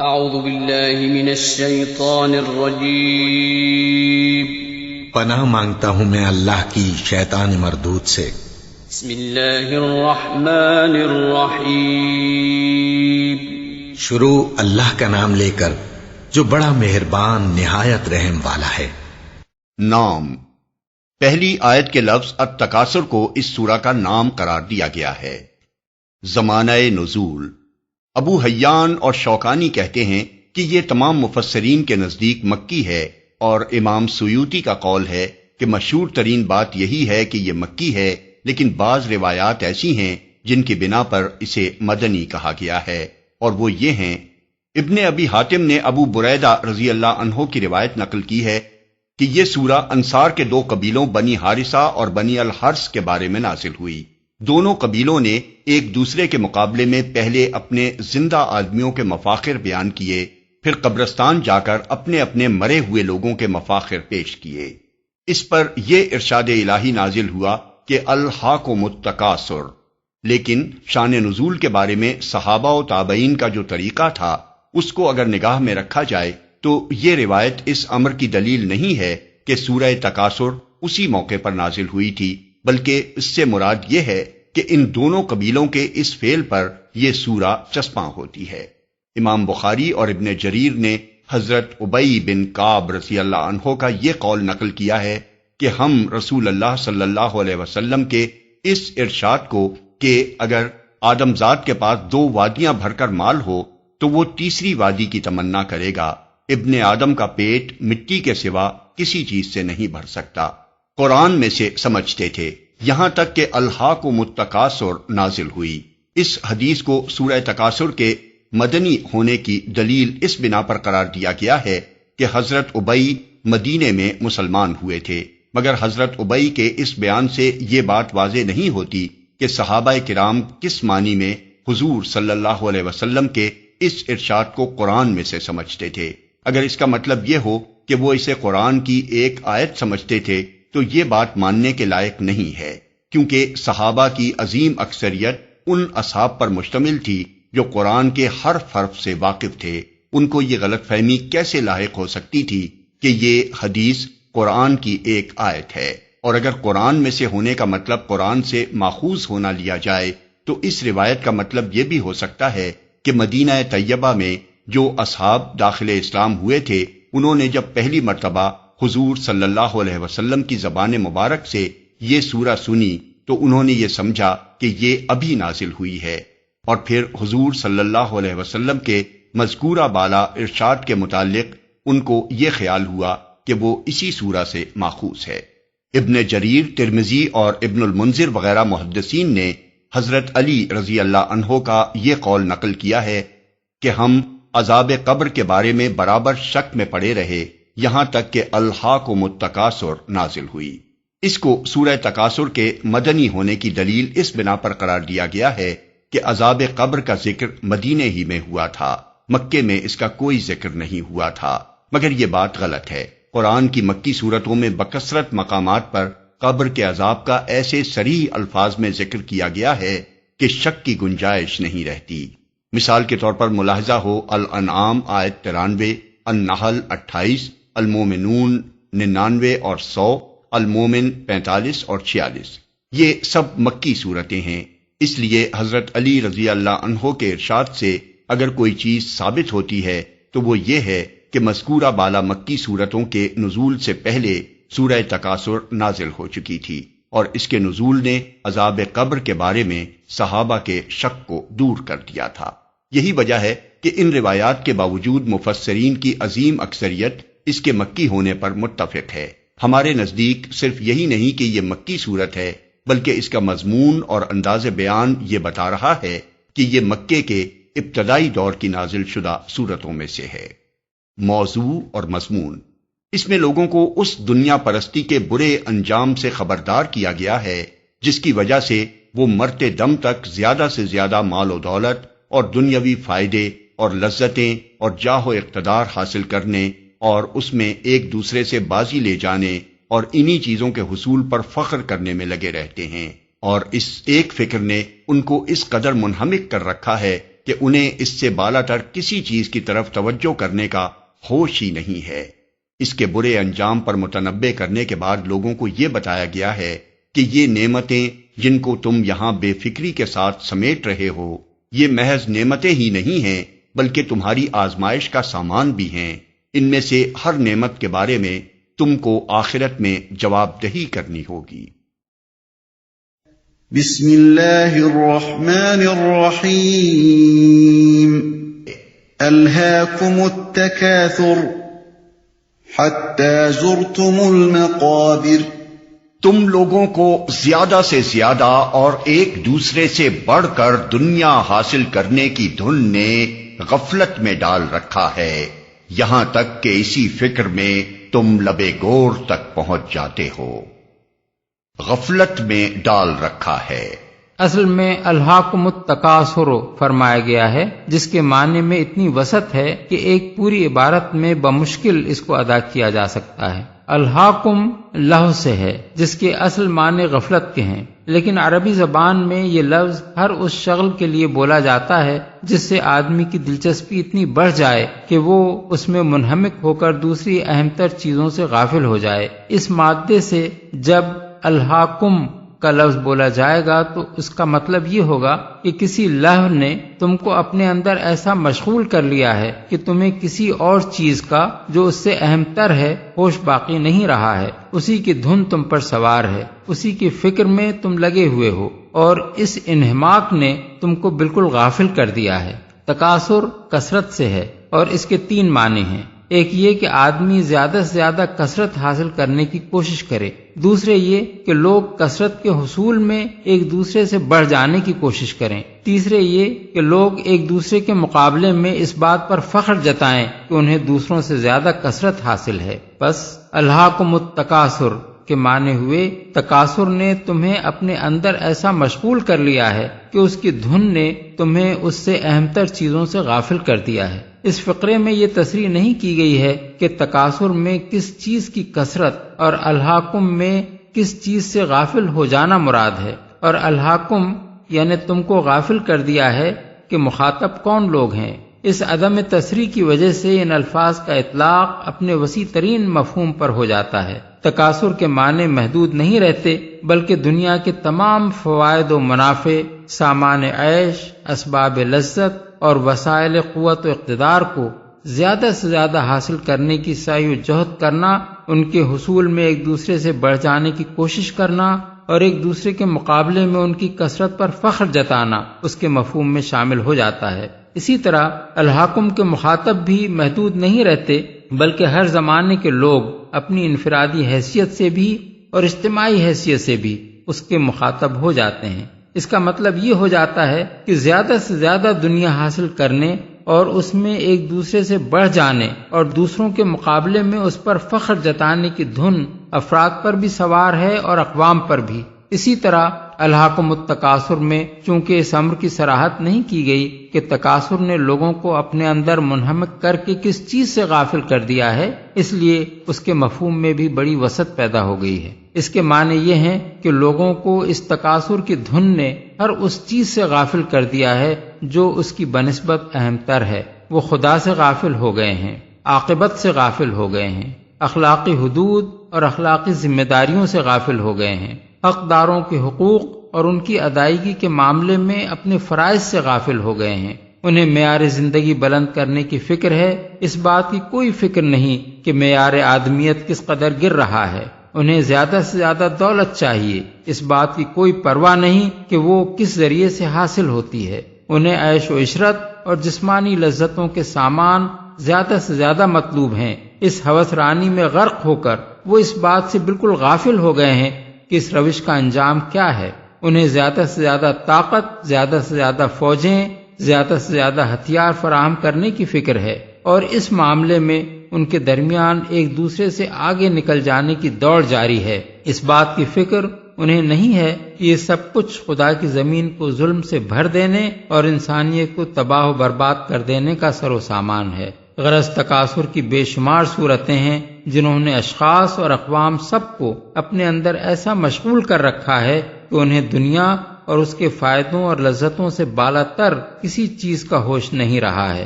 اعوذ باللہ من الشیطان الرجیم۔ پناہ مانگتا ہوں میں اللہ کی شیطان مردود سے۔ بسم اللہ الرحمن الرحیم۔ شروع اللہ کا نام لے کر جو بڑا مہربان نہایت رحم والا ہے۔ نام۔ پہلی آیت کے لفظ التکاثر کو اس سورہ کا نام قرار دیا گیا ہے۔ زمانہ نزول۔ ابو حیان اور شوکانی کہتے ہیں کہ یہ تمام مفسرین کے نزدیک مکی ہے، اور امام سیوطی کا قول ہے کہ مشہور ترین بات یہی ہے کہ یہ مکی ہے، لیکن بعض روایات ایسی ہیں جن کی بنا پر اسے مدنی کہا گیا ہے، اور وہ یہ ہیں: ابن ابی حاتم نے ابو بریدہ رضی اللہ عنہ کی روایت نقل کی ہے کہ یہ سورہ انصار کے دو قبیلوں بنی حارثہ اور بنی الحرث کے بارے میں نازل ہوئی۔ دونوں قبیلوں نے ایک دوسرے کے مقابلے میں پہلے اپنے زندہ آدمیوں کے مفاخر بیان کیے، پھر قبرستان جا کر اپنے اپنے مرے ہوئے لوگوں کے مفاخر پیش کیے۔ اس پر یہ ارشاد الہی نازل ہوا کہ الہاکم التکاثر، لیکن شان نزول کے بارے میں صحابہ و تابعین کا جو طریقہ تھا اس کو اگر نگاہ میں رکھا جائے تو یہ روایت اس امر کی دلیل نہیں ہے کہ سورہ تکاثر اسی موقع پر نازل ہوئی تھی، بلکہ اس سے مراد یہ ہے کہ ان دونوں قبیلوں کے اس فعل پر یہ سورہ چسپاں ہوتی ہے۔ امام بخاری اور ابن جریر نے حضرت ابی بن کعب رضی اللہ عنہ کا یہ قول نقل کیا ہے کہ ہم رسول اللہ صلی اللہ علیہ وسلم کے اس ارشاد کو کہ اگر آدم ذات کے پاس 2 وادیاں بھر کر مال ہو تو وہ تیسری وادی کی تمنا کرے گا، ابن آدم کا پیٹ مٹی کے سوا کسی چیز سے نہیں بھر سکتا، قرآن میں سے سمجھتے تھے، یہاں تک کہ الہاکم التکاثر نازل ہوئی۔ اس حدیث کو سورہ تکاثر کے مدنی ہونے کی دلیل اس بنا پر قرار دیا گیا ہے کہ حضرت ابی مدینے میں مسلمان ہوئے تھے، مگر حضرت ابی کے اس بیان سے یہ بات واضح نہیں ہوتی کہ صحابہ کرام کس معنی میں حضور صلی اللہ علیہ وسلم کے اس ارشاد کو قرآن میں سے سمجھتے تھے۔ اگر اس کا مطلب یہ ہو کہ وہ اسے قرآن کی ایک آیت سمجھتے تھے تو یہ بات ماننے کے لائق نہیں ہے، کیونکہ صحابہ کی عظیم اکثریت ان اصحاب پر مشتمل تھی جو قرآن کے حرف حرف سے واقف تھے۔ ان کو یہ غلط فہمی کیسے لاحق ہو سکتی تھی کہ یہ حدیث قرآن کی ایک آیت ہے؟ اور اگر قرآن میں سے ہونے کا مطلب قرآن سے ماخوذ ہونا لیا جائے تو اس روایت کا مطلب یہ بھی ہو سکتا ہے کہ مدینہ طیبہ میں جو اصحاب داخل اسلام ہوئے تھے، انہوں نے جب پہلی مرتبہ حضور صلی اللہ علیہ وسلم کی زبان مبارک سے یہ سورہ سنی تو انہوں نے یہ سمجھا کہ یہ ابھی نازل ہوئی ہے، اور پھر حضور صلی اللہ علیہ وسلم کے مذکورہ بالا ارشاد کے متعلق ان کو یہ خیال ہوا کہ وہ اسی سورہ سے ماخوذ ہے۔ ابن جریر، ترمذی اور ابن المنذر وغیرہ محدثین نے حضرت علی رضی اللہ عنہ کا یہ قول نقل کیا ہے کہ ہم عذاب قبر کے بارے میں برابر شک میں پڑے رہے یہاں تک کہ الہاکم التکاثر نازل ہوئی۔ اس کو سورہ تکاثر کے مدنی ہونے کی دلیل اس بنا پر قرار دیا گیا ہے کہ عذاب قبر کا ذکر مدینے ہی میں ہوا تھا، مکے میں اس کا کوئی ذکر نہیں ہوا تھا، مگر یہ بات غلط ہے۔ قرآن کی مکی صورتوں میں بکثرت مقامات پر قبر کے عذاب کا ایسے صریح الفاظ میں ذکر کیا گیا ہے کہ شک کی گنجائش نہیں رہتی۔ مثال کے طور پر ملاحظہ ہو الانعام آیت 93، النحل 28، المومنون 99 اور 100، المومن 45 اور 46، یہ سب مکی صورتیں ہیں۔ اس لیے حضرت علی رضی اللہ عنہ کے ارشاد سے اگر کوئی چیز ثابت ہوتی ہے تو وہ یہ ہے کہ مذکورہ بالا مکی صورتوں کے نزول سے پہلے سورہ تکاثر نازل ہو چکی تھی، اور اس کے نزول نے عذاب قبر کے بارے میں صحابہ کے شک کو دور کر دیا تھا۔ یہی وجہ ہے کہ ان روایات کے باوجود مفسرین کی عظیم اکثریت اس کے مکی ہونے پر متفق ہے۔ ہمارے نزدیک صرف یہی نہیں کہ یہ مکی صورت ہے، بلکہ اس کا مضمون اور انداز بیان یہ بتا رہا ہے کہ یہ مکے کے ابتدائی دور کی نازل شدہ صورتوں میں سے ہے۔ موضوع اور مضمون: اس میں لوگوں کو اس دنیا پرستی کے برے انجام سے خبردار کیا گیا ہے جس کی وجہ سے وہ مرتے دم تک زیادہ سے زیادہ مال و دولت اور دنیاوی فائدے اور لذتیں اور جاہ و اقتدار حاصل کرنے اور اس میں ایک دوسرے سے بازی لے جانے اور انہی چیزوں کے حصول پر فخر کرنے میں لگے رہتے ہیں، اور اس ایک فکر نے ان کو اس قدر منہمک کر رکھا ہے کہ انہیں اس سے بالا تر کسی چیز کی طرف توجہ کرنے کا ہوش ہی نہیں ہے۔ اس کے برے انجام پر متنبہ کرنے کے بعد لوگوں کو یہ بتایا گیا ہے کہ یہ نعمتیں جن کو تم یہاں بے فکری کے ساتھ سمیٹ رہے ہو، یہ محض نعمتیں ہی نہیں ہیں بلکہ تمہاری آزمائش کا سامان بھی ہیں۔ ان میں سے ہر نعمت کے بارے میں تم کو آخرت میں جواب دہی کرنی ہوگی۔ بسم اللہ الرحمن الرحیم۔ الہاکم التکاثر حتی زرتم المقابر۔ تم لوگوں کو زیادہ سے زیادہ اور ایک دوسرے سے بڑھ کر دنیا حاصل کرنے کی دھن نے غفلت میں ڈال رکھا ہے، یہاں تک کہ اسی فکر میں تم لبے گور تک پہنچ جاتے ہو۔ غفلت میں ڈال رکھا ہے۔ اصل میں الہاکم التکاثر فرمایا گیا ہے، جس کے معنی میں اتنی وسعت ہے کہ ایک پوری عبارت میں بمشکل اس کو ادا کیا جا سکتا ہے۔ الہاکم لفظ سے ہے جس کے اصل معنی غفلت کے ہیں، لیکن عربی زبان میں یہ لفظ ہر اس شغل کے لیے بولا جاتا ہے جس سے آدمی کی دلچسپی اتنی بڑھ جائے کہ وہ اس میں منہمک ہو کر دوسری اہم تر چیزوں سے غافل ہو جائے۔ اس مادے سے جب الہاکم کا لفظ بولا جائے گا تو اس کا مطلب یہ ہوگا کہ کسی لہو نے تم کو اپنے اندر ایسا مشغول کر لیا ہے کہ تمہیں کسی اور چیز کا جو اس سے اہم تر ہے ہوش باقی نہیں رہا ہے، اسی کی دھن تم پر سوار ہے، اسی کی فکر میں تم لگے ہوئے ہو، اور اس انہماک نے تم کو بالکل غافل کر دیا ہے۔ تکاثر کثرت سے ہے اور اس کے 3 معنی ہیں۔ ایک یہ کہ آدمی زیادہ سے زیادہ کثرت حاصل کرنے کی کوشش کرے، دوسرے یہ کہ لوگ کثرت کے حصول میں ایک دوسرے سے بڑھ جانے کی کوشش کریں، تیسرے یہ کہ لوگ ایک دوسرے کے مقابلے میں اس بات پر فخر جتائیں کہ انہیں دوسروں سے زیادہ کثرت حاصل ہے۔ بس الہاکم التکاثر کے معنی ہوئے تکاثر نے تمہیں اپنے اندر ایسا مشغول کر لیا ہے کہ اس کی دھن نے تمہیں اس سے اہم تر چیزوں سے غافل کر دیا ہے۔ اس فقرے میں یہ تصریح نہیں کی گئی ہے کہ تکاثر میں کس چیز کی کثرت اور الہاکم میں کس چیز سے غافل ہو جانا مراد ہے، اور الہاکم یعنی تم کو غافل کر دیا ہے کہ مخاطب کون لوگ ہیں۔ اس عدم تصریح کی وجہ سے ان الفاظ کا اطلاق اپنے وسیع ترین مفہوم پر ہو جاتا ہے۔ تکاثر کے معنی محدود نہیں رہتے بلکہ دنیا کے تمام فوائد و منافع، سامان عیش، اسباب لذت اور وسائل قوت و اقتدار کو زیادہ سے زیادہ حاصل کرنے کی سعی و جہد کرنا، ان کے حصول میں ایک دوسرے سے بڑھ جانے کی کوشش کرنا اور ایک دوسرے کے مقابلے میں ان کی کثرت پر فخر جتانا اس کے مفہوم میں شامل ہو جاتا ہے۔ اسی طرح الہاکم کے مخاطب بھی محدود نہیں رہتے بلکہ ہر زمانے کے لوگ اپنی انفرادی حیثیت سے بھی اور اجتماعی حیثیت سے بھی اس کے مخاطب ہو جاتے ہیں۔ اس کا مطلب یہ ہو جاتا ہے کہ زیادہ سے زیادہ دنیا حاصل کرنے اور اس میں ایک دوسرے سے بڑھ جانے اور دوسروں کے مقابلے میں اس پر فخر جتانے کی دھن افراد پر بھی سوار ہے اور اقوام پر بھی۔ اسی طرح الہاکم التکاثر میں چونکہ اس امر کی صراحت نہیں کی گئی کہ تکاثر نے لوگوں کو اپنے اندر منہمک کر کے کس چیز سے غافل کر دیا ہے، اس لیے اس کے مفہوم میں بھی بڑی وسعت پیدا ہو گئی ہے۔ اس کے معنی یہ ہیں کہ لوگوں کو اس تکاثر کی دھن نے ہر اس چیز سے غافل کر دیا ہے جو اس کی بنسبت اہم تر ہے۔ وہ خدا سے غافل ہو گئے ہیں، عاقبت سے غافل ہو گئے ہیں، اخلاقی حدود اور اخلاقی ذمہ داریوں سے غافل ہو گئے ہیں، حقداروں کے حقوق اور ان کی ادائیگی کے معاملے میں اپنے فرائض سے غافل ہو گئے ہیں۔ انہیں معیار زندگی بلند کرنے کی فکر ہے، اس بات کی کوئی فکر نہیں کہ معیار آدمیت کس قدر گر رہا ہے۔ انہیں زیادہ سے زیادہ دولت چاہیے، اس بات کی کوئی پرواہ نہیں کہ وہ کس ذریعے سے حاصل ہوتی ہے۔ انہیں عیش و عشرت اور جسمانی لذتوں کے سامان زیادہ سے زیادہ مطلوب ہیں۔ اس ہوس رانی میں غرق ہو کر وہ اس بات سے بالکل غافل ہو گئے ہیں کہ اس روش کا انجام کیا ہے۔ انہیں زیادہ سے زیادہ طاقت، زیادہ سے زیادہ فوجیں، زیادہ سے زیادہ ہتھیار فراہم کرنے کی فکر ہے، اور اس معاملے میں ان کے درمیان ایک دوسرے سے آگے نکل جانے کی دوڑ جاری ہے۔ اس بات کی فکر انہیں نہیں ہے کہ یہ سب کچھ خدا کی زمین کو ظلم سے بھر دینے اور انسانیت کو تباہ و برباد کر دینے کا سر و سامان ہے۔ غرض تکاثر کی بے شمار صورتیں ہیں جنہوں نے اشخاص اور اقوام سب کو اپنے اندر ایسا مشغول کر رکھا ہے کہ انہیں دنیا اور اس کے فائدوں اور لذتوں سے بالا تر کسی چیز کا ہوش نہیں رہا ہے۔